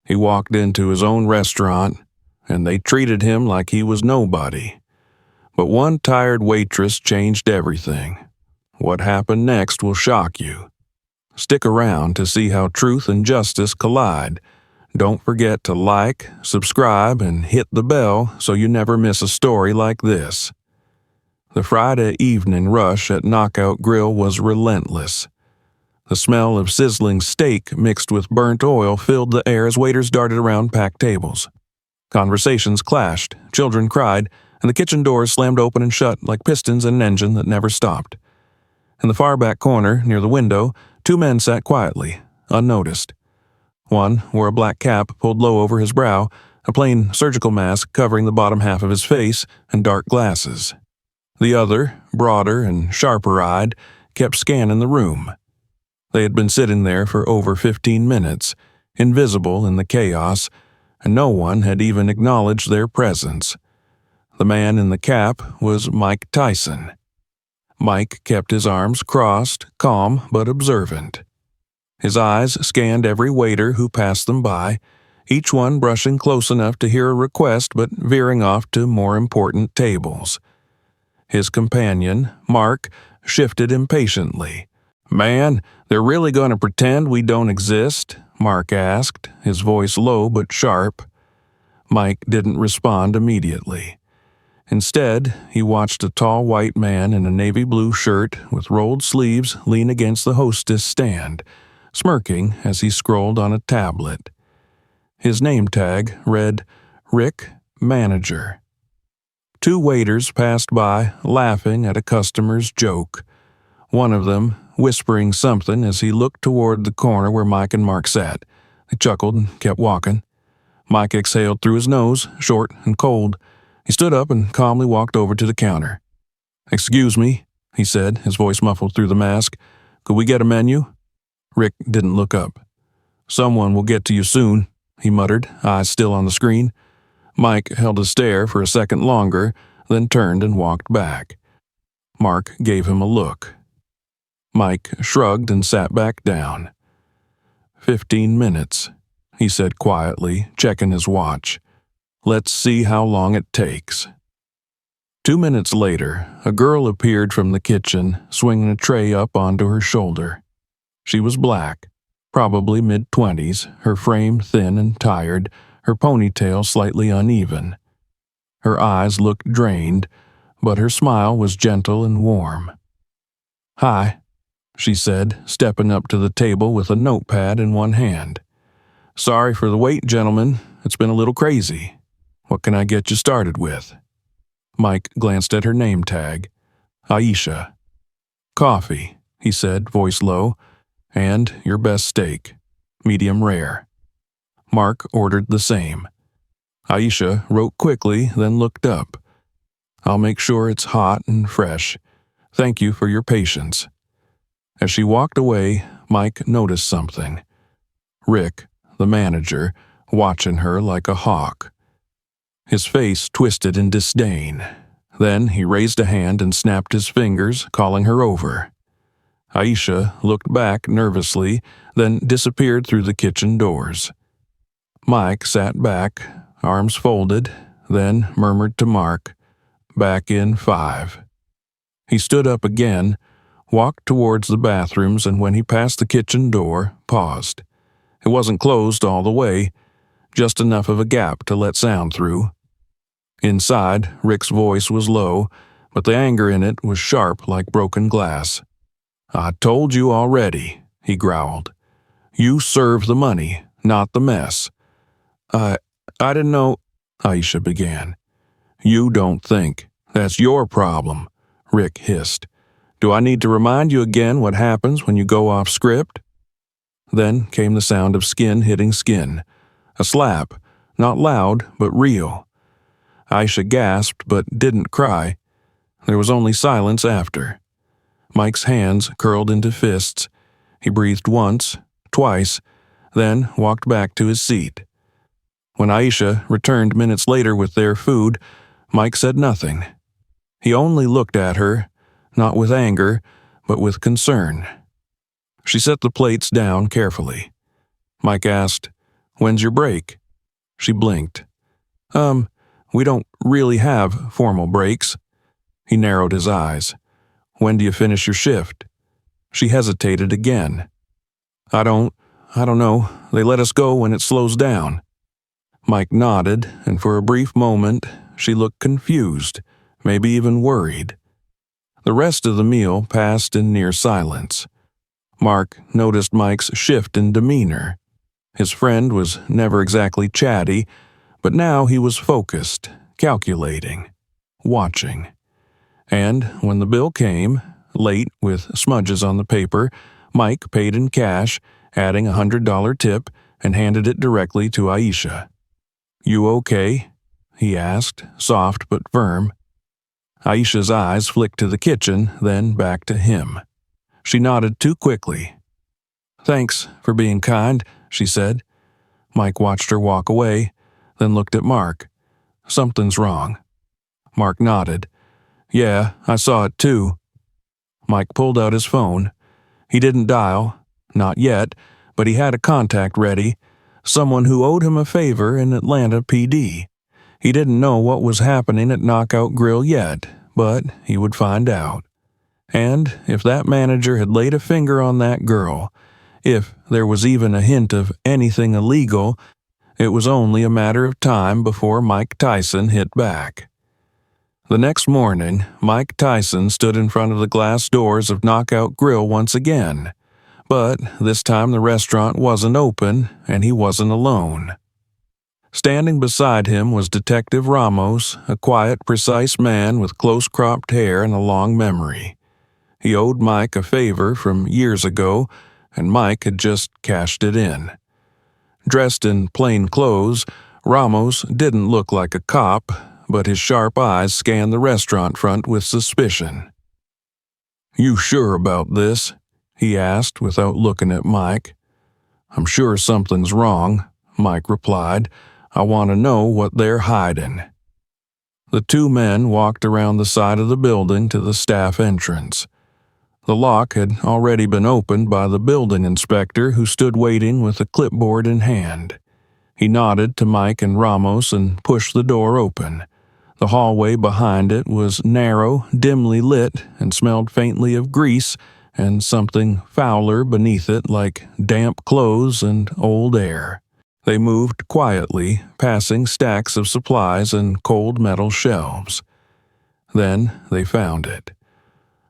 He walked into his own restaurant, and they treated him like he was nobody. But one tired waitress changed everything. What happened next will shock you. Stick around to see how truth and justice collide. Don't forget to like, subscribe, and hit the bell so you never miss a story like this. The Friday evening rush at Knockout Grill was relentless. The smell of sizzling steak mixed with burnt oil filled the air as waiters darted around packed tables. Conversations clashed, children cried, and the kitchen doors slammed open and shut like pistons in an engine that never stopped. In the far back corner, near the window, 2 men sat quietly, unnoticed. One wore a black cap pulled low over his brow, a plain surgical mask covering the bottom half of his face, and dark glasses. The other, broader and sharper-eyed, kept scanning the room. They had been sitting there for over 15 minutes, invisible in the chaos, and no one had even acknowledged their presence. The man in the cap was Mike Tyson. Mike kept his arms crossed, calm but observant. His eyes scanned every waiter who passed them by, each one brushing close enough to hear a request but veering off to more important tables. His companion, Mark, shifted impatiently. "Man, they're really going to pretend we don't exist?" Mark asked, his voice low but sharp. Mike didn't respond immediately. Instead, he watched a tall white man in a navy blue shirt with rolled sleeves lean against the hostess stand, smirking as he scrolled on a tablet. His name tag read, "Rick, Manager." 2 waiters passed by, laughing at a customer's joke. One of them whispering something as he looked toward the corner where Mike and Mark sat. They chuckled and kept walking. Mike exhaled through his nose, short and cold. He stood up and calmly walked over to the counter. "Excuse me," he said, his voice muffled through the mask. "Could we get a menu?" Rick didn't look up. "Someone will get to you soon," he muttered, eyes still on the screen. Mike held a stare for a second longer, then turned and walked back. Mark gave him a look. Mike shrugged and sat back down. 15 minutes, he said quietly, checking his watch. "Let's see how long it takes." 2 minutes later, a girl appeared from the kitchen, swinging a tray up onto her shoulder. She was black, probably mid-20s, her frame thin and tired, her ponytail slightly uneven. Her eyes looked drained, but her smile was gentle and warm. "Hi," she said, stepping up to the table with a notepad in one hand. "Sorry for the wait, gentlemen. It's been a little crazy. What can I get you started with?" Mike glanced at her name tag. "Aisha." "Coffee," he said, voice low, "and your best steak, medium rare." Mark ordered the same. Aisha wrote quickly, then looked up. "I'll make sure it's hot and fresh. Thank you for your patience." As she walked away, Mike noticed something. Rick, the manager, watching her like a hawk. His face twisted in disdain. Then he raised a hand and snapped his fingers, calling her over. Aisha looked back nervously, then disappeared through the kitchen doors. Mike sat back, arms folded, then murmured to Mark, "Back in 5." He stood up again, walked towards the bathrooms, and when he passed the kitchen door, paused. It wasn't closed all the way, just enough of a gap to let sound through. Inside, Rick's voice was low, but the anger in it was sharp like broken glass. "I told you already," he growled. "You serve the money, not the mess." I didn't know," Aisha began. "You don't think. That's your problem," Rick hissed. "Do I need to remind you again what happens when you go off script?" Then came the sound of skin hitting skin. A slap, not loud, but real. Aisha gasped but didn't cry. There was only silence after. Mike's hands curled into fists. He breathed once, twice, then walked back to his seat. When Aisha returned minutes later with their food, Mike said nothing. He only looked at her, not with anger, but with concern. She set the plates down carefully. Mike asked, When's your break? She blinked. We don't really have formal breaks. He narrowed his eyes. When do you finish your shift? She hesitated again. I don't know. They let us go when it slows down. Mike nodded, and for a brief moment, she looked confused, maybe even worried. The rest of the meal passed in near silence. Mark noticed Mike's shift in demeanor. His friend was never exactly chatty, but now he was focused, calculating, watching. And when the bill came, late with smudges on the paper, Mike paid in cash, adding a $100 tip, and handed it directly to Aisha. You okay? He asked, soft but firm. Aisha's eyes flicked to the kitchen, then back to him. She nodded too quickly. Thanks for being kind, she said. Mike watched her walk away, then looked at Mark. Something's wrong. Mark nodded. Yeah, I saw it too. Mike pulled out his phone. He didn't dial, not yet, but he had a contact ready, someone who owed him a favor in Atlanta PD. He didn't know what was happening at Knockout Grill yet, but he would find out. And if that manager had laid a finger on that girl, if there was even a hint of anything illegal, it was only a matter of time before Mike Tyson hit back. The next morning, Mike Tyson stood in front of the glass doors of Knockout Grill once again, but this time the restaurant wasn't open and he wasn't alone. Standing beside him was Detective Ramos, a quiet, precise man with close-cropped hair and a long memory. He owed Mike a favor from years ago, and Mike had just cashed it in. Dressed in plain clothes, Ramos didn't look like a cop, but his sharp eyes scanned the restaurant front with suspicion. You sure about this? He asked without looking at Mike. I'm sure something's wrong, Mike replied. I want to know what they're hiding. The two men walked around the side of the building to the staff entrance. The lock had already been opened by the building inspector who stood waiting with a clipboard in hand. He nodded to Mike and Ramos and pushed the door open. The hallway behind it was narrow, dimly lit, and smelled faintly of grease and something fouler beneath it like damp clothes and old air. They moved quietly, passing stacks of supplies and cold metal shelves. Then they found it.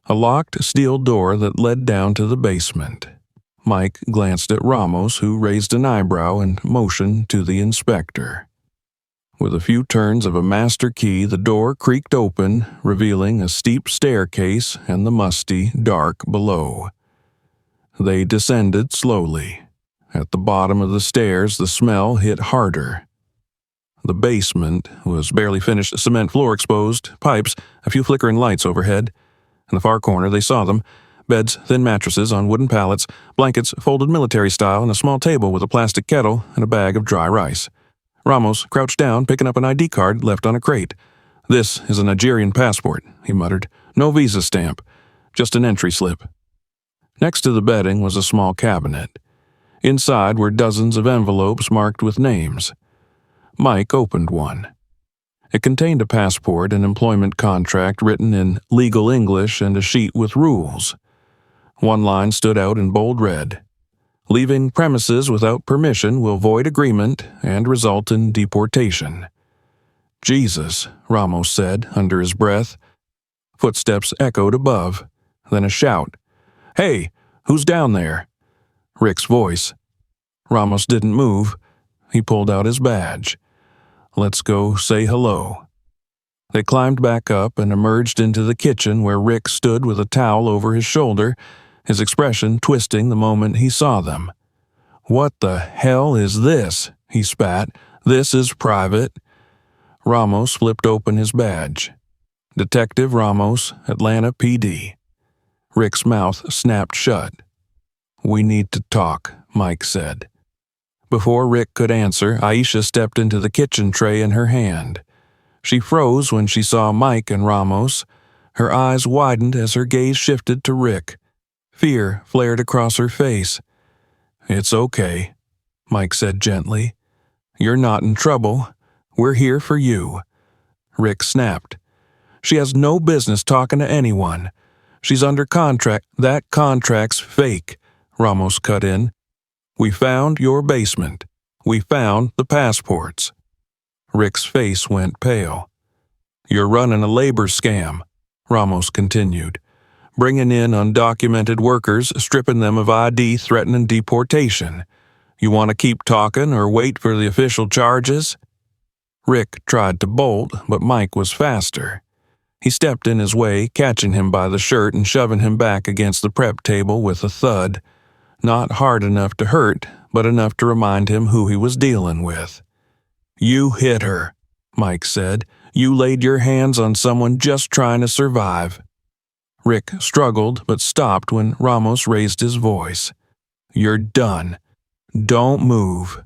A locked steel door that led down to the basement. Mike glanced at Ramos, who raised an eyebrow and motioned to the inspector. With a few turns of a master key, the door creaked open, revealing a steep staircase and the musty dark below. They descended slowly. At the bottom of the stairs, the smell hit harder. The basement was barely finished, cement floor exposed, pipes, a few flickering lights overhead. In the far corner, they saw them. Beds, thin mattresses on wooden pallets, blankets folded military style, and a small table with a plastic kettle and a bag of dry rice. Ramos crouched down, picking up an ID card left on a crate. This is a Nigerian passport, he muttered. No visa stamp, just an entry slip. Next to the bedding was a small cabinet. Inside were dozens of envelopes marked with names. Mike opened one. It contained a passport, an employment contract written in legal English, and a sheet with rules. One line stood out in bold red. Leaving premises without permission will void agreement and result in deportation. Jesus, Ramos said under his breath. Footsteps echoed above, then a shout. Hey, who's down there? Rick's voice. Ramos didn't move. He pulled out his badge. Let's go say hello. They climbed back up and emerged into the kitchen where Rick stood with a towel over his shoulder, his expression twisting the moment he saw them. What the hell is this? He spat. This is private. Ramos flipped open his badge. Detective Ramos, Atlanta PD. Rick's mouth snapped shut. We need to talk, Mike said. Before Rick could answer, Aisha stepped into the kitchen tray in her hand. She froze when she saw Mike and Ramos. Her eyes widened as her gaze shifted to Rick. Fear flared across her face. It's okay, Mike said gently. You're not in trouble. We're here for you." Rick snapped. "She has no business talking to anyone. She's under contract." "That contract's fake," Ramos cut in. "We found your basement. We found the passports." Rick's face went pale. "You're running a labor scam," Ramos continued. "Bringing in undocumented workers, stripping them of ID, threatening deportation. You want to keep talking or wait for the official charges?" Rick tried to bolt, but Mike was faster. He stepped in his way, catching him by the shirt and shoving him back against the prep table with a thud. Not hard enough to hurt, but enough to remind him who he was dealing with. "You hit her," Mike said. "You laid your hands on someone just trying to survive." Rick struggled but stopped when Ramos raised his voice. "You're done. Don't move."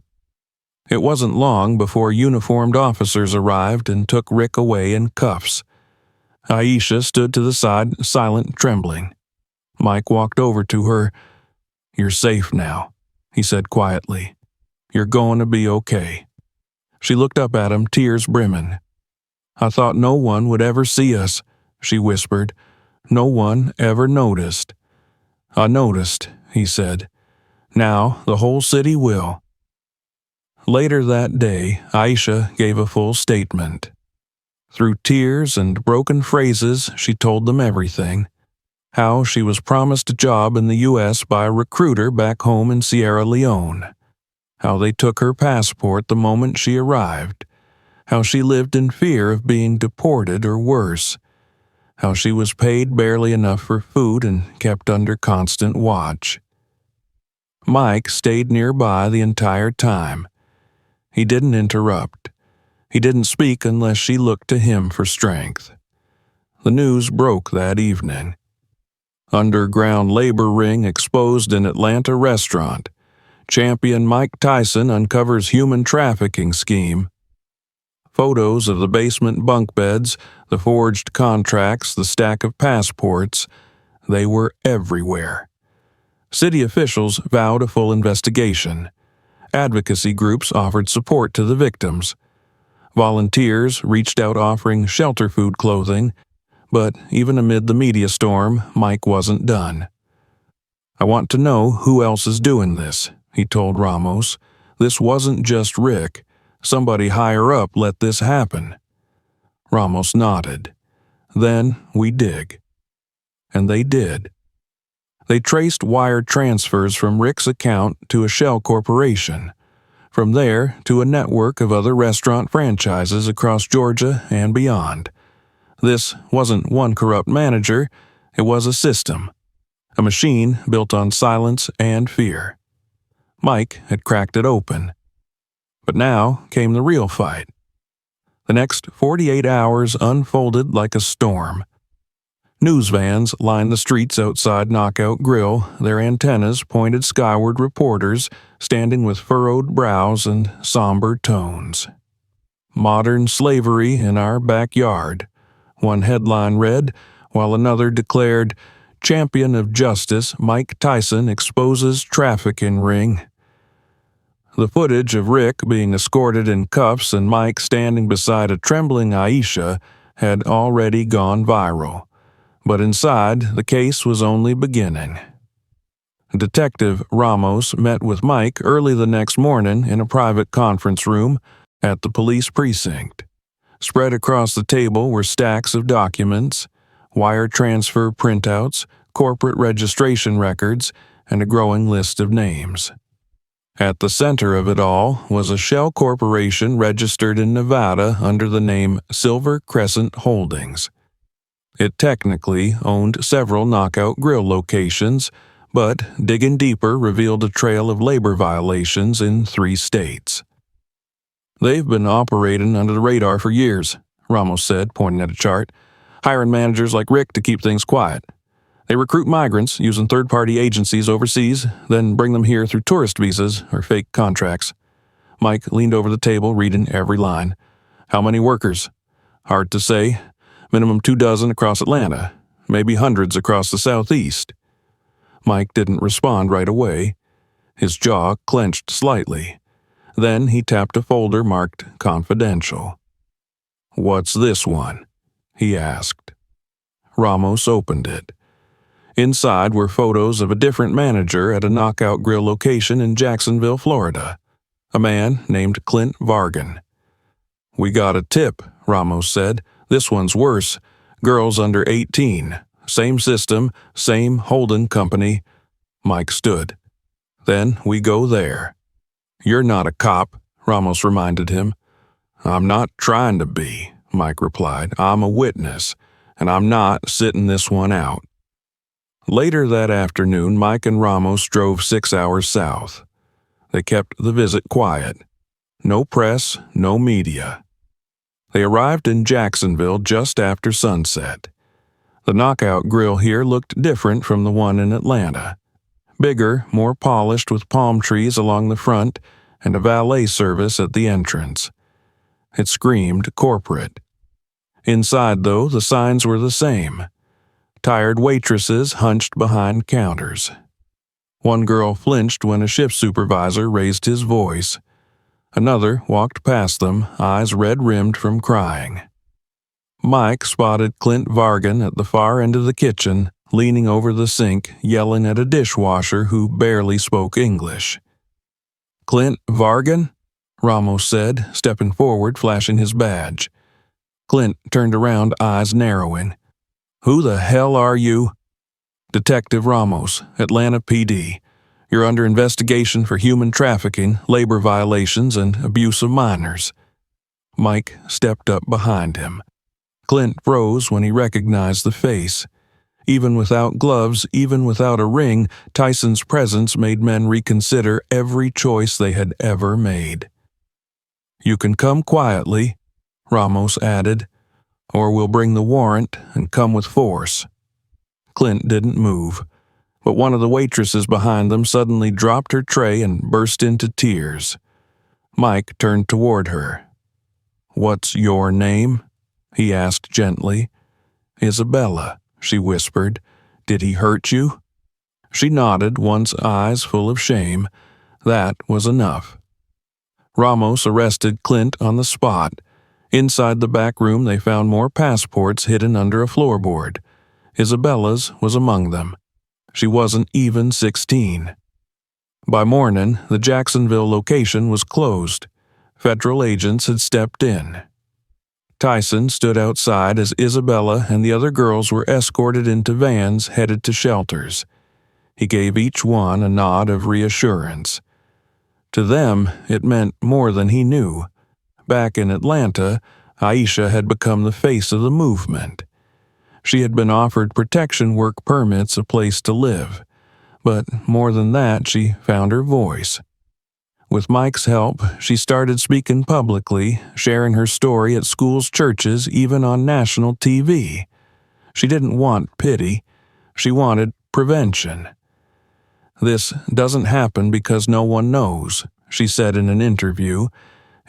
It wasn't long before uniformed officers arrived and took Rick away in cuffs. Aisha stood to the side, silent, trembling. Mike walked over to her. "You're safe now," he said quietly. "You're going to be okay." She looked up at him, tears brimming. "I thought no one would ever see us," she whispered. "No one ever noticed." "I noticed," he said. "Now the whole city will." Later that day, Aisha gave a full statement. Through tears and broken phrases, she told them everything. How she was promised a job in the U.S. by a recruiter back home in Sierra Leone. How they took her passport the moment she arrived. How she lived in fear of being deported or worse. How she was paid barely enough for food and kept under constant watch. Mike stayed nearby the entire time. He didn't interrupt. He didn't speak unless she looked to him for strength. The news broke that evening. Underground labor ring exposed in Atlanta restaurant. Champion Mike Tyson uncovers human trafficking scheme. Photos of the basement bunk beds, the forged contracts, the stack of passports, they were everywhere. City officials vowed a full investigation. Advocacy groups offered support to the victims. Volunteers reached out offering shelter food clothing, but even amid the media storm, Mike wasn't done. "I want to know who else is doing this," he told Ramos. "This wasn't just Rick. Somebody higher up let this happen." Ramos nodded. "Then we dig." And they did. They traced wire transfers from Rick's account to a shell corporation. From there to a network of other restaurant franchises across Georgia and beyond. This wasn't one corrupt manager, it was a system. A machine built on silence and fear. Mike had cracked it open. But now came the real fight. The next 48 hours unfolded like a storm. News vans lined the streets outside Knockout Grill, their antennas pointed skyward, reporters standing with furrowed brows and somber tones. "Modern slavery in our backyard," one headline read, while another declared, "Champion of Justice Mike Tyson exposes trafficking ring." The footage of Rick being escorted in cuffs and Mike standing beside a trembling Aisha had already gone viral. But inside, the case was only beginning. Detective Ramos met with Mike early the next morning in a private conference room at the police precinct. Spread across the table were stacks of documents, wire transfer printouts, corporate registration records, and a growing list of names. At the center of it all was a shell corporation registered in Nevada under the name Silver Crescent Holdings. It technically owned several Knockout Grill locations, but digging deeper revealed a trail of labor violations in 3 states. "They've been operating under the radar for years," Ramos said, pointing at a chart, "hiring managers like Rick to keep things quiet. They recruit migrants using third-party agencies overseas, then bring them here through tourist visas or fake contracts." Mike leaned over the table, reading every line. "How many workers? Hard to say. Minimum 24 across Atlanta, maybe hundreds across the southeast." Mike didn't respond right away. His jaw clenched slightly. Then he tapped a folder marked Confidential. "What's this one?" he asked. Ramos opened it. Inside were photos of a different manager at a Knockout Grill location in Jacksonville, Florida, a man named Clint Vargan. "We got a tip," Ramos said. "This one's worse. Girls under 18. Same system, same holding company." Mike stood. "Then we go there." "You're not a cop," Ramos reminded him. "I'm not trying to be," Mike replied. "I'm a witness, and I'm not sitting this one out." Later that afternoon, Mike and Ramos drove 6 hours south. They kept the visit quiet. No press, no media. They arrived in Jacksonville just after sunset. The Knockout Grill here looked different from the one in Atlanta. Bigger, more polished, with palm trees along the front and a valet service at the entrance. It screamed corporate. Inside, though, the signs were the same. Tired waitresses hunched behind counters. One girl flinched when a shift supervisor raised his voice. Another walked past them, eyes red-rimmed from crying. Mike spotted Clint Vargan at the far end of the kitchen, leaning over the sink, yelling at a dishwasher who barely spoke English. "Clint Vargan?" Ramos said, stepping forward, flashing his badge. Clint turned around, eyes narrowing. "Who the hell are you?" "Detective Ramos, Atlanta PD. You're under investigation for human trafficking, labor violations, and abuse of minors." Mike stepped up behind him. Clint froze when he recognized the face. Even without gloves, even without a ring, Tyson's presence made men reconsider every choice they had ever made. "You can come quietly," Ramos added, "or we'll bring the warrant and come with force." Clint didn't move, but one of the waitresses behind them suddenly dropped her tray and burst into tears. Mike turned toward her. "What's your name?" he asked gently. "Isabella," she whispered. "Did he hurt you?" She nodded, once eyes full of shame. That was enough. Ramos arrested Clint on the spot. Inside the back room they found more passports hidden under a floorboard. Isabella's was among them. She wasn't even 16. By morning, the Jacksonville location was closed. Federal agents had stepped in. Tyson stood outside as Isabella and the other girls were escorted into vans headed to shelters. He gave each one a nod of reassurance. To them, it meant more than he knew. Back in Atlanta, Aisha had become the face of the movement. She had been offered protection work permits, a place to live. But more than that, she found her voice. With Mike's help, she started speaking publicly, sharing her story at schools, churches, even on national TV. She didn't want pity. She wanted prevention. "This doesn't happen because no one knows," she said in an interview.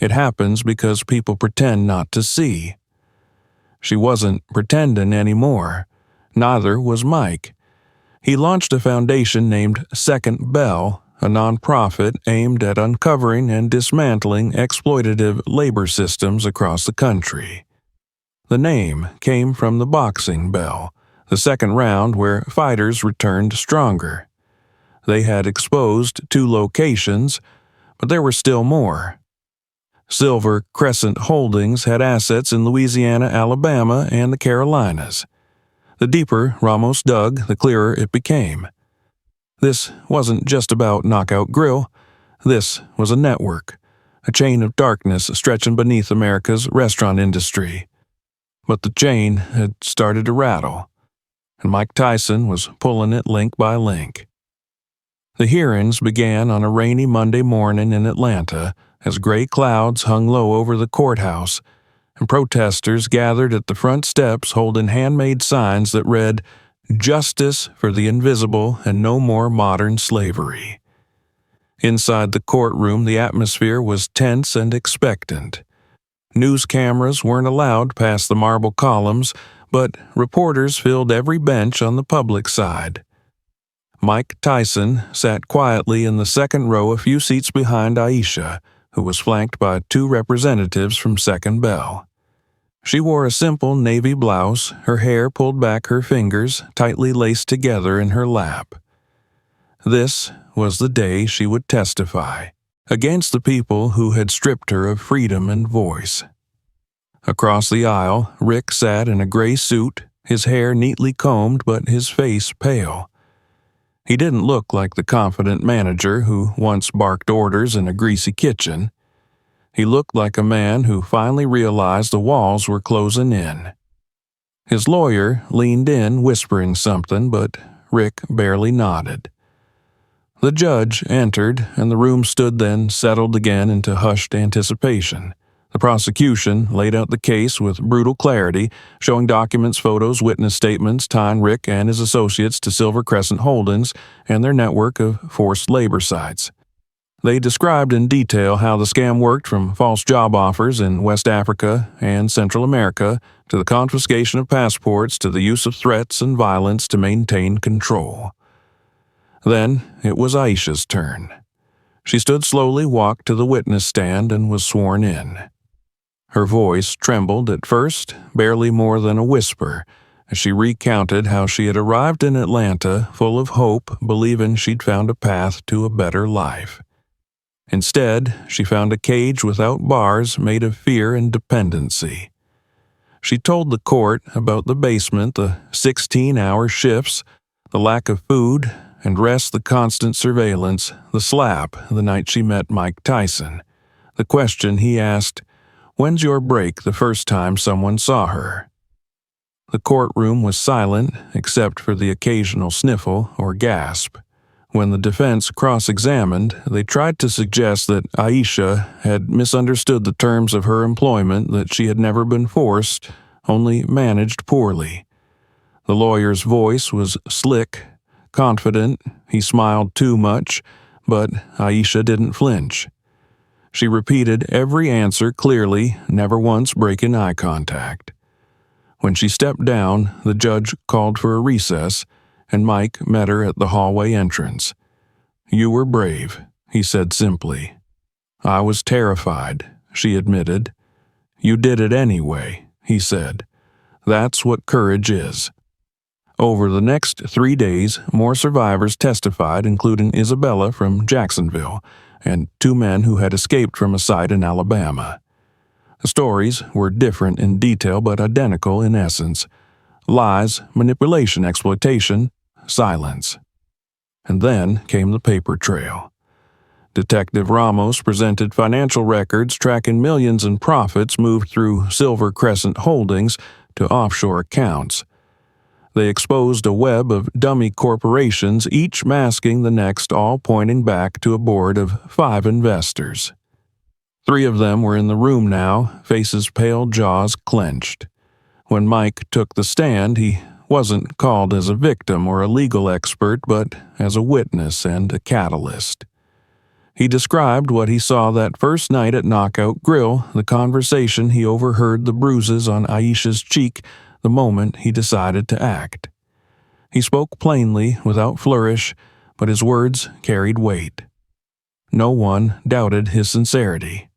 "It happens because people pretend not to see." She wasn't pretending anymore. Neither was Mike. He launched a foundation named Second Bell, a nonprofit aimed at uncovering and dismantling exploitative labor systems across the country. The name came from the boxing bell, the second round where fighters returned stronger. They had exposed 2 locations, but there were still more. Silver Crescent Holdings had assets in Louisiana, Alabama, and the Carolinas. The deeper Ramos dug, the clearer it became. This wasn't just about Knockout Grill. This was a network, a chain of darkness stretching beneath America's restaurant industry. But the chain had started to rattle, and Mike Tyson was pulling it link by link. The hearings began on a rainy Monday morning in Atlanta as gray clouds hung low over the courthouse, and protesters gathered at the front steps holding handmade signs that read, "Justice for the Invisible and No More Modern Slavery." Inside the courtroom, the atmosphere was tense and expectant. News cameras weren't allowed past the marble columns, but reporters filled every bench on the public side. Mike Tyson sat quietly in the second row a few seats behind Aisha, who was flanked by 2 representatives from Second Bell. She wore a simple navy blouse, her hair pulled back her fingers, tightly laced together in her lap. This was the day she would testify against the people who had stripped her of freedom and voice. Across the aisle, Rick sat in a gray suit, his hair neatly combed but his face pale. He didn't look like the confident manager who once barked orders in a greasy kitchen. He looked like a man who finally realized the walls were closing in. His lawyer leaned in, whispering something, but Rick barely nodded. The judge entered, and the room stood then settled again into hushed anticipation. The prosecution laid out the case with brutal clarity, showing documents, photos, witness statements tying Rick and his associates to Silver Crescent Holdings and their network of forced labor sites. They described in detail how the scam worked, from false job offers in West Africa and Central America to the confiscation of passports to the use of threats and violence to maintain control. Then it was Aisha's turn. She stood slowly, walked to the witness stand, and was sworn in. Her voice trembled at first, barely more than a whisper, as she recounted how she had arrived in Atlanta full of hope, believing she'd found a path to a better life. Instead, she found a cage without bars made of fear and dependency. She told the court about the basement, the 16-hour shifts, the lack of food and rest, the constant surveillance, the slap the night she met Mike Tyson, the question he asked, "When's your break?" the first time someone saw her. The courtroom was silent except for the occasional sniffle or gasp. When the defense cross-examined, they tried to suggest that Aisha had misunderstood the terms of her employment, that she had never been forced, only managed poorly. The lawyer's voice was slick, confident. He smiled too much, but Aisha didn't flinch. She repeated every answer clearly, never once breaking eye contact. When she stepped down, the judge called for a recess, and Mike met her at the hallway entrance. "You were brave," he said simply. "I was terrified," she admitted. "You did it anyway," he said. "That's what courage is." Over the next 3 days, more survivors testified, including Isabella from Jacksonville and 2 men who had escaped from a site in Alabama. The stories were different in detail but identical in essence. Lies, manipulation, exploitation, silence. And then came the paper trail. Detective Ramos presented financial records tracking millions in profits moved through Silver Crescent Holdings to offshore accounts. They exposed a web of dummy corporations, each masking the next, all pointing back to a board of 5 investors. 3 of them were in the room now, faces pale, jaws clenched. When Mike took the stand, he wasn't called as a victim or a legal expert, but as a witness and a catalyst. He described what he saw that first night at Knockout Grill, the conversation he overheard, the bruises on Aisha's cheek, the moment he decided to act. He spoke plainly, without flourish, but his words carried weight. No one doubted his sincerity.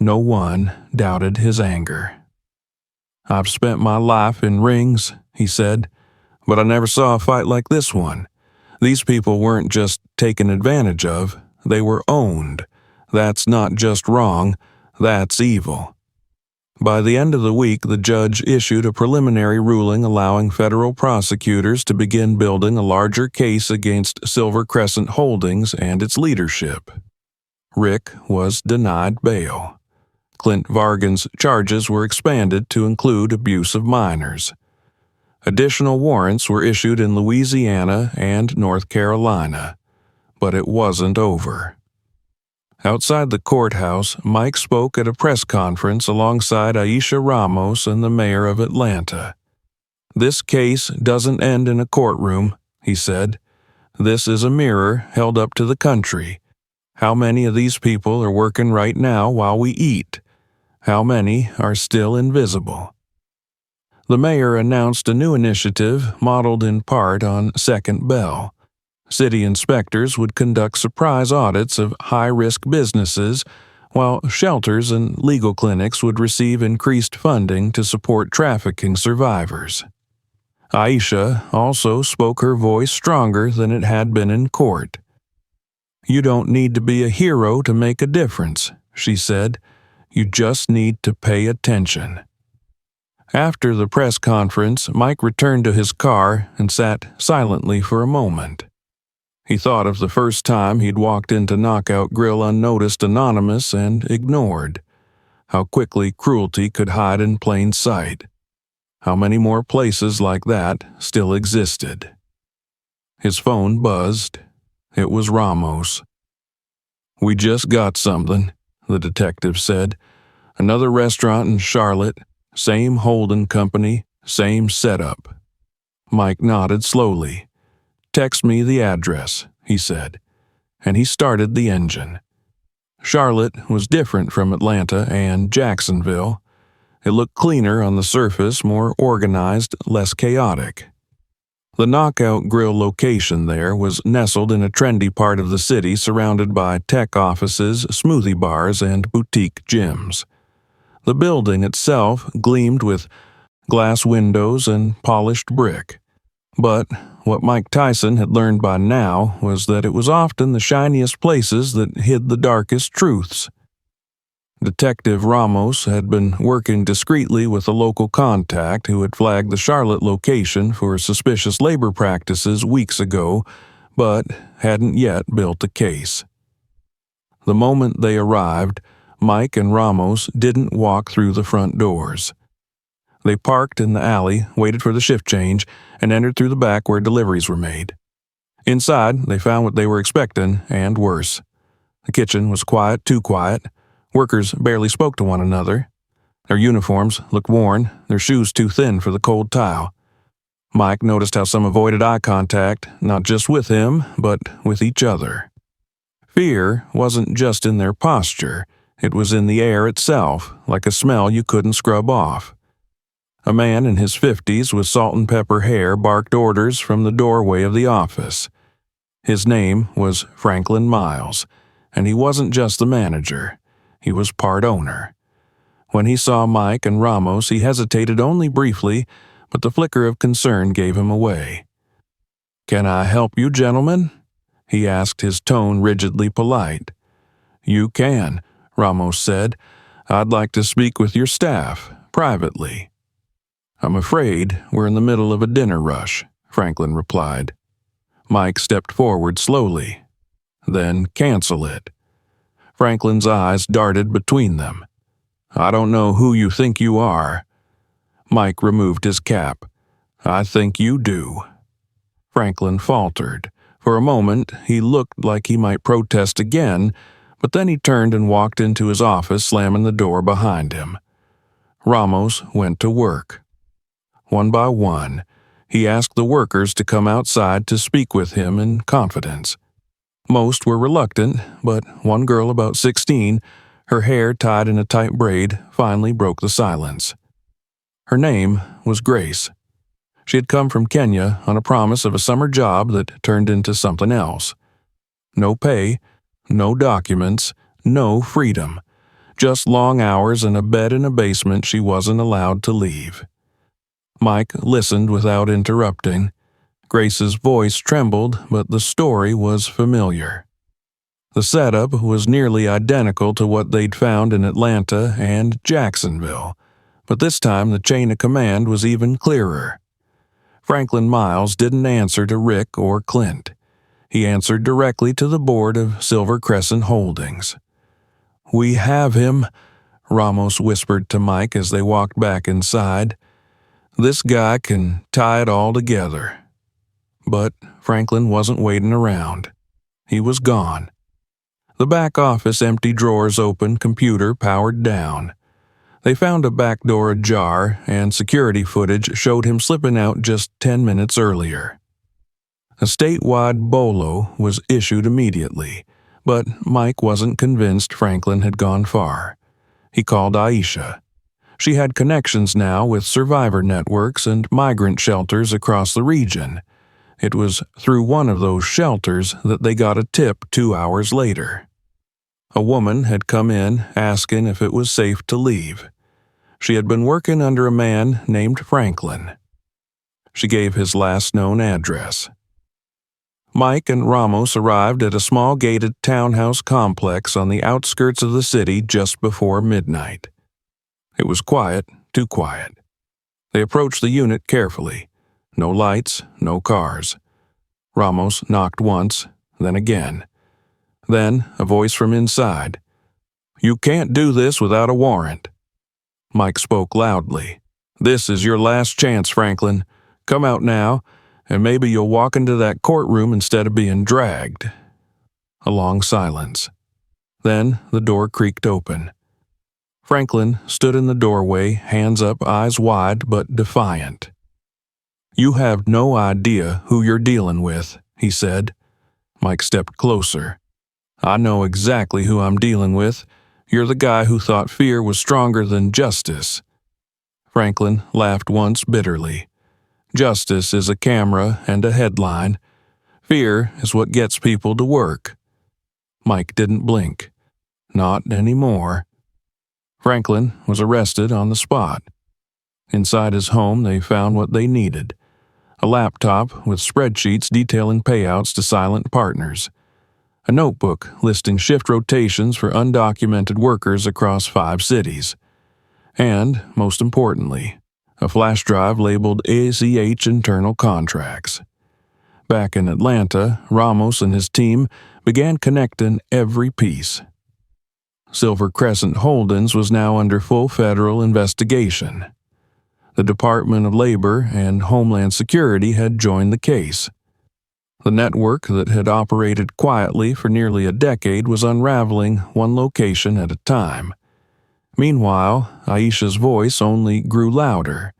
No one doubted his anger. "I've spent my life in rings," he said, "but I never saw a fight like this one. These people weren't just taken advantage of, they were owned. That's not just wrong, that's evil." By the end of the week, the judge issued a preliminary ruling allowing federal prosecutors to begin building a larger case against Silver Crescent Holdings and its leadership. Rick was denied bail. Clint Vargan's charges were expanded to include abuse of minors. Additional warrants were issued in Louisiana and North Carolina. But it wasn't over. Outside the courthouse, Mike spoke at a press conference alongside Aisha Ramos and the mayor of Atlanta. "This case doesn't end in a courtroom," he said. "This is a mirror held up to the country. How many of these people are working right now while we eat? How many are still invisible?" The mayor announced a new initiative modeled in part on Second Bell. City inspectors would conduct surprise audits of high-risk businesses, while shelters and legal clinics would receive increased funding to support trafficking survivors. Aisha also spoke her voice stronger than it had been in court. "You don't need to be a hero to make a difference," she said. "You just need to pay attention." After the press conference, Mike returned to his car and sat silently for a moment. He thought of the first time he'd walked into Knockout Grill unnoticed, anonymous, and ignored. How quickly cruelty could hide in plain sight. How many more places like that still existed. His phone buzzed. It was Ramos. "We just got something," the detective said. "Another restaurant in Charlotte, same holding company, same setup." Mike nodded slowly. "Text me the address," he said, and he started the engine. Charlotte was different from Atlanta and Jacksonville. It looked cleaner on the surface, more organized, less chaotic. The Knockout Grill location there was nestled in a trendy part of the city surrounded by tech offices, smoothie bars, and boutique gyms. The building itself gleamed with glass windows and polished brick. But what Mike Tyson had learned by now was that it was often the shiniest places that hid the darkest truths. Detective Ramos had been working discreetly with a local contact who had flagged the Charlotte location for suspicious labor practices weeks ago, but hadn't yet built a case. The moment they arrived, Mike and Ramos didn't walk through the front doors. They parked in the alley, waited for the shift change, and entered through the back where deliveries were made. Inside, they found what they were expecting, and worse. The kitchen was quiet, too quiet. Workers barely spoke to one another. Their uniforms looked worn, their shoes too thin for the cold tile. Mike noticed how some avoided eye contact, not just with him, but with each other. Fear wasn't just in their posture, it was in the air itself, like a smell you couldn't scrub off. A man in his 50s with salt and pepper hair barked orders from the doorway of the office. His name was Franklin Miles, and he wasn't just the manager. He was part owner. When he saw Mike and Ramos, he hesitated only briefly, but the flicker of concern gave him away. "Can I help you, gentlemen?" he asked, his tone rigidly polite. "You can," Ramos said. "I'd like to speak with your staff, privately." "I'm afraid we're in the middle of a dinner rush," Franklin replied. Mike stepped forward slowly. "Then cancel it." Franklin's eyes darted between them. "I don't know who you think you are." Mike removed his cap. "I think you do." Franklin faltered. For a moment, he looked like he might protest again, but then he turned and walked into his office, slamming the door behind him. Ramos went to work. One by one, he asked the workers to come outside to speak with him in confidence. Most were reluctant, but one girl about 16, her hair tied in a tight braid, finally broke the silence. Her name was Grace. She had come from Kenya on a promise of a summer job that turned into something else. No pay, no documents, no freedom. Just long hours and a bed in a basement she wasn't allowed to leave. Mike listened without interrupting. Grace's voice trembled, but the story was familiar. The setup was nearly identical to what they'd found in Atlanta and Jacksonville, but this time the chain of command was even clearer. Franklin Miles didn't answer to Rick or Clint. He answered directly to the board of Silver Crescent Holdings. "We have him," Ramos whispered to Mike as they walked back inside. "This guy can tie it all together." But Franklin wasn't waiting around. He was gone. The back office empty drawers open, computer powered down. They found a back door ajar, and security footage showed him slipping out just 10 minutes earlier. A statewide bolo was issued immediately, but Mike wasn't convinced Franklin had gone far. He called Aisha. She had connections now with survivor networks and migrant shelters across the region. It was through one of those shelters that they got a tip 2 hours later. A woman had come in asking if it was safe to leave. She had been working under a man named Franklin. She gave his last known address. Mike and Ramos arrived at a small gated townhouse complex on the outskirts of the city just before midnight. It was quiet, too quiet. They approached the unit carefully. No lights, no cars. Ramos knocked once, then again. Then a voice from inside. "You can't do this without a warrant." Mike spoke loudly. "This is your last chance, Franklin. Come out now, and maybe you'll walk into that courtroom instead of being dragged." A long silence. Then the door creaked open. Franklin stood in the doorway, hands up, eyes wide, but defiant. "You have no idea who you're dealing with," he said. Mike stepped closer. "I know exactly who I'm dealing with. You're the guy who thought fear was stronger than justice." Franklin laughed once bitterly. "Justice is a camera and a headline. Fear is what gets people to work." Mike didn't blink. Not anymore. Franklin was arrested on the spot. Inside his home, they found what they needed: a laptop with spreadsheets detailing payouts to silent partners, a notebook listing shift rotations for undocumented workers across 5 cities, and, most importantly, a flash drive labeled ACH Internal Contracts. Back in Atlanta, Ramos and his team began connecting every piece. Silver Crescent Holdings was now under full federal investigation. The Department of Labor and Homeland Security had joined the case. The network that had operated quietly for nearly a decade was unraveling one location at a time. Meanwhile, Aisha's voice only grew louder.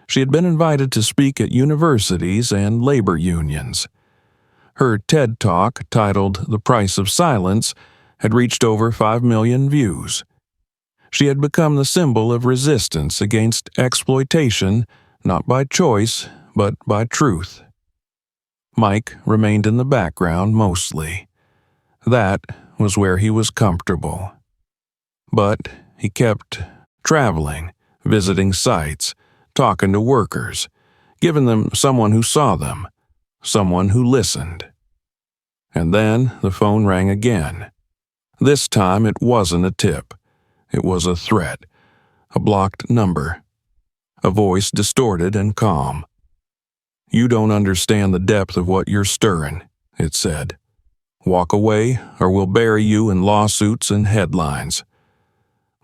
She had been invited to speak at universities and labor unions. Her TED Talk, titled "The Price of Silence," had reached over 5 million views. She had become the symbol of resistance against exploitation, not by choice, but by truth. Mike remained in the background mostly. That was where he was comfortable. But he kept traveling, visiting sites, talking to workers, giving them someone who saw them, someone who listened. And then the phone rang again. This time it wasn't a tip. It was a threat, a blocked number, a voice distorted and calm. "You don't understand the depth of what you're stirring," it said. "Walk away, or we'll bury you in lawsuits and headlines."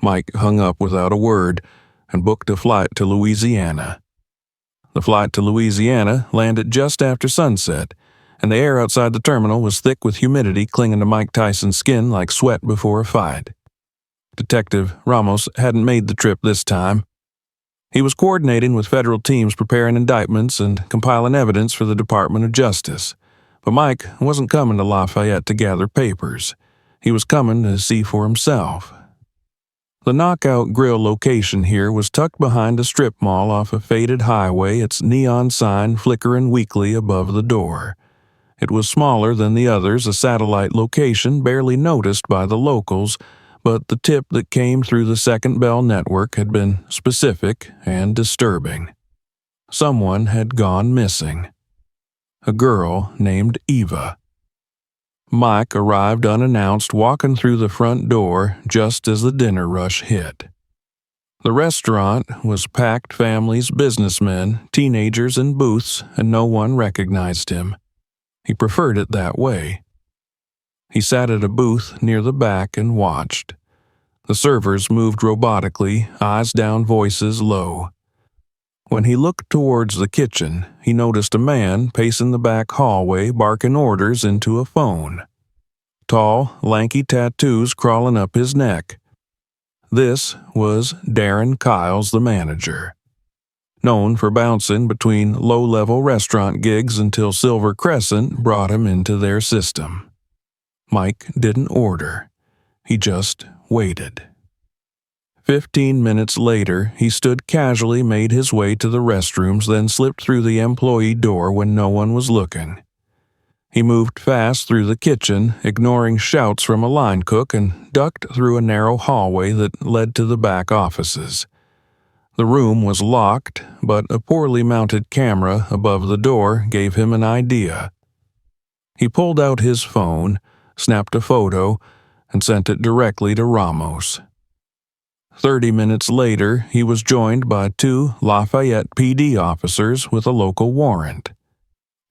Mike hung up without a word and booked a flight to Louisiana. The flight to Louisiana landed just after sunset, and the air outside the terminal was thick with humidity clinging to Mike Tyson's skin like sweat before a fight. Detective Ramos hadn't made the trip this time. He was coordinating with federal teams preparing indictments and compiling evidence for the Department of Justice. But Mike wasn't coming to Lafayette to gather papers. He was coming to see for himself. The Knockout Grill location here was tucked behind a strip mall off a faded highway, its neon sign flickering weakly above the door. It was smaller than the others, a satellite location barely noticed by the locals, but the tip that came through the Second Bell network had been specific and disturbing. Someone had gone missing. A girl named Eva. Mike arrived unannounced, walking through the front door just as the dinner rush hit. The restaurant was packed families, businessmen, teenagers in booths, and no one recognized him. He preferred it that way. He sat at a booth near the back and watched. The servers moved robotically, eyes down, voices low. When he looked towards the kitchen, he noticed a man pacing the back hallway, barking orders into a phone. Tall, lanky tattoos crawling up his neck. This was Darren Kiles, the manager. Known for bouncing between low-level restaurant gigs until Silver Crescent brought him into their system. Mike didn't order. He just waited. 15 minutes later, he stood casually, made his way to the restrooms, then slipped through the employee door when no one was looking. He moved fast through the kitchen, ignoring shouts from a line cook, and ducked through a narrow hallway that led to the back offices. The room was locked, but a poorly mounted camera above the door gave him an idea. He pulled out his phone, snapped a photo, and sent it directly to Ramos. 30 minutes later, he was joined by 2 Lafayette PD officers with a local warrant.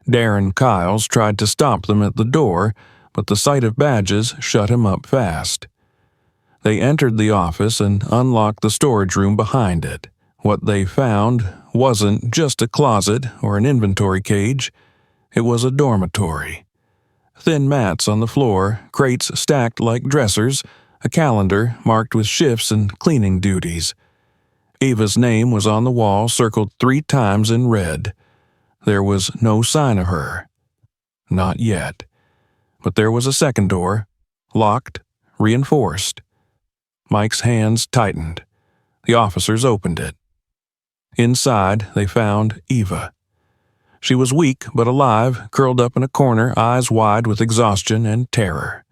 Darren Kiles tried to stop them at the door, but the sight of badges shut him up fast. They entered the office and unlocked the storage room behind it. What they found wasn't just a closet or an inventory cage. It was a dormitory. Thin mats on the floor, crates stacked like dressers, a calendar marked with shifts and cleaning duties. Eva's name was on the wall, circled 3 times in red. There was no sign of her. Not yet. But there was a second door, locked, reinforced. Mike's hands tightened. The officers opened it. Inside, they found Eva. She was weak but alive, curled up in a corner, eyes wide with exhaustion and terror.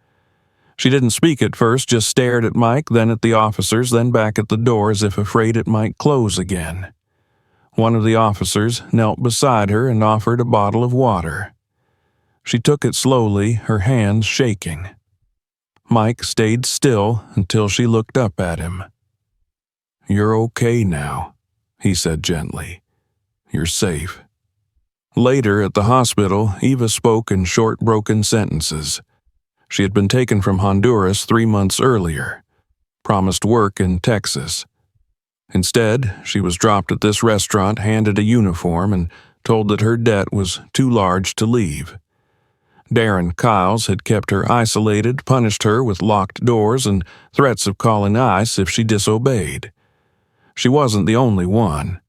She didn't speak at first, just stared at Mike, then at the officers, then back at the door as if afraid it might close again. One of the officers knelt beside her and offered a bottle of water. She took it slowly, her hands shaking. Mike stayed still until she looked up at him. "You're okay now," he said gently. "You're safe." Later at the hospital, Eva spoke in short, broken sentences. She had been taken from Honduras 3 months earlier, promised work in Texas. Instead, she was dropped at this restaurant, handed a uniform, and told that her debt was too large to leave. Darren Kiles had kept her isolated, punished her with locked doors and threats of calling ICE if she disobeyed. She wasn't the only one.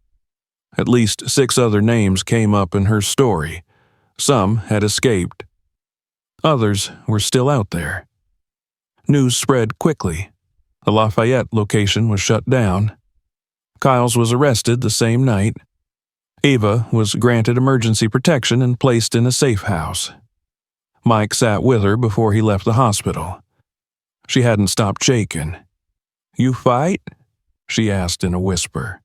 At least 6 other names came up in her story. Some had escaped. Others were still out there. News spread quickly. The Lafayette location was shut down. Kiles was arrested the same night. Eva was granted emergency protection and placed in a safe house. Mike sat with her before he left the hospital. She hadn't stopped shaking. "You fight?" she asked in a whisper.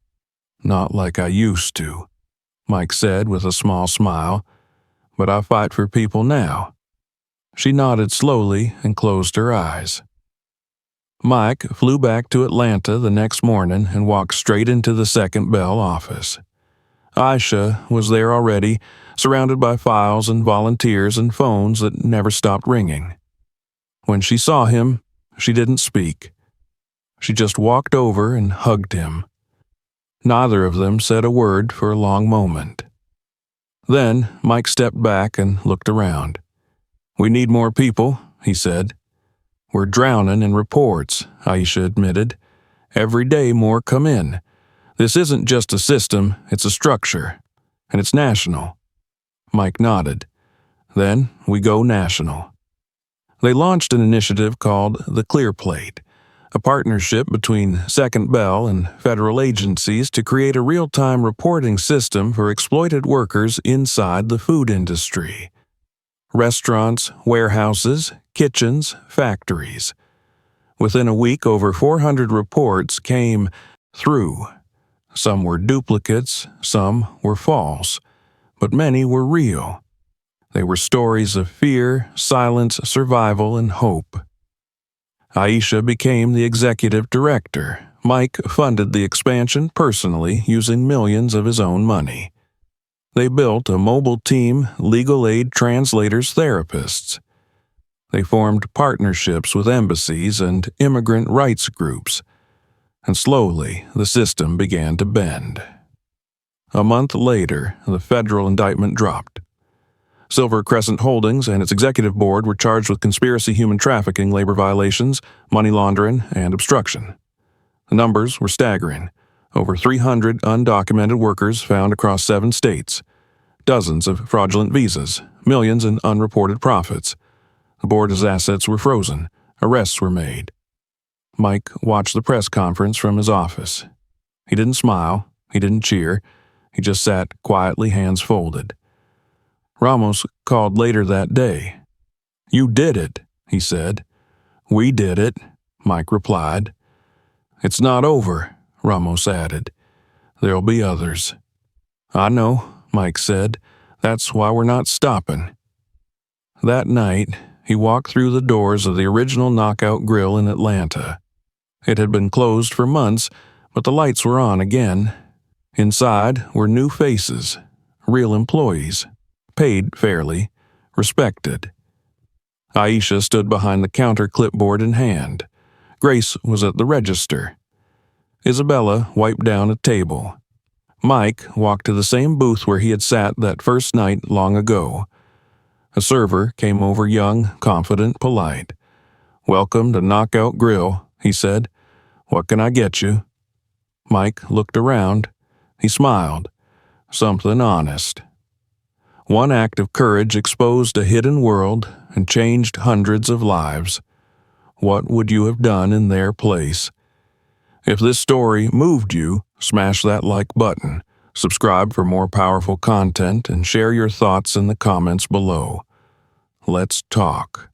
"Not like I used to," Mike said with a small smile, "but I fight for people now." She nodded slowly and closed her eyes. Mike flew back to Atlanta the next morning and walked straight into the Second Bell office. Aisha was there already, surrounded by files and volunteers and phones that never stopped ringing. When she saw him, she didn't speak. She just walked over and hugged him. Neither of them said a word for a long moment. Then Mike stepped back and looked around. "We need more people," he said. "We're drowning in reports," Aisha admitted. "Every day more come in. This isn't just a system, it's a structure. And it's national." Mike nodded. "Then we go national." They launched an initiative called the Clear Plate, a partnership between Second Bell and federal agencies to create a real-time reporting system for exploited workers inside the food industry. Restaurants, warehouses, kitchens, factories. Within a week, over 400 reports came through. Some were duplicates, some were false, but many were real. They were stories of fear, silence, survival, and hope. Aisha became the executive director. Mike funded the expansion personally, using millions of his own money. They built a mobile team, legal aid translators, therapists. They formed partnerships with embassies and immigrant rights groups. And slowly, the system began to bend. A month later, the federal indictment dropped. Silver Crescent Holdings and its executive board were charged with conspiracy, human trafficking, labor violations, money laundering, and obstruction. The numbers were staggering. Over 300 undocumented workers found across 7 states, dozens of fraudulent visas, millions in unreported profits. The board's assets were frozen. Arrests were made. Mike watched the press conference from his office. He didn't smile. He didn't cheer. He just sat quietly, hands folded. Ramos called later that day. "You did it," he said. "We did it," Mike replied. "It's not over," Ramos added. "There'll be others." "I know," Mike said. "That's why we're not stopping." That night, he walked through the doors of the original Knockout Grill in Atlanta. It had been closed for months, but the lights were on again. Inside were new faces, real employees, paid fairly, respected. Aisha stood behind the counter, clipboard in hand. Grace was at the register. Isabella wiped down a table. Mike walked to the same booth where he had sat that first night long ago. A server came over, young, confident, polite. "Welcome to Knockout Grill," he said. "What can I get you?" Mike looked around. He smiled. Something honest. One act of courage exposed a hidden world and changed hundreds of lives. What would you have done in their place? If this story moved you, smash that like button, subscribe for more powerful content, and share your thoughts in the comments below. Let's talk.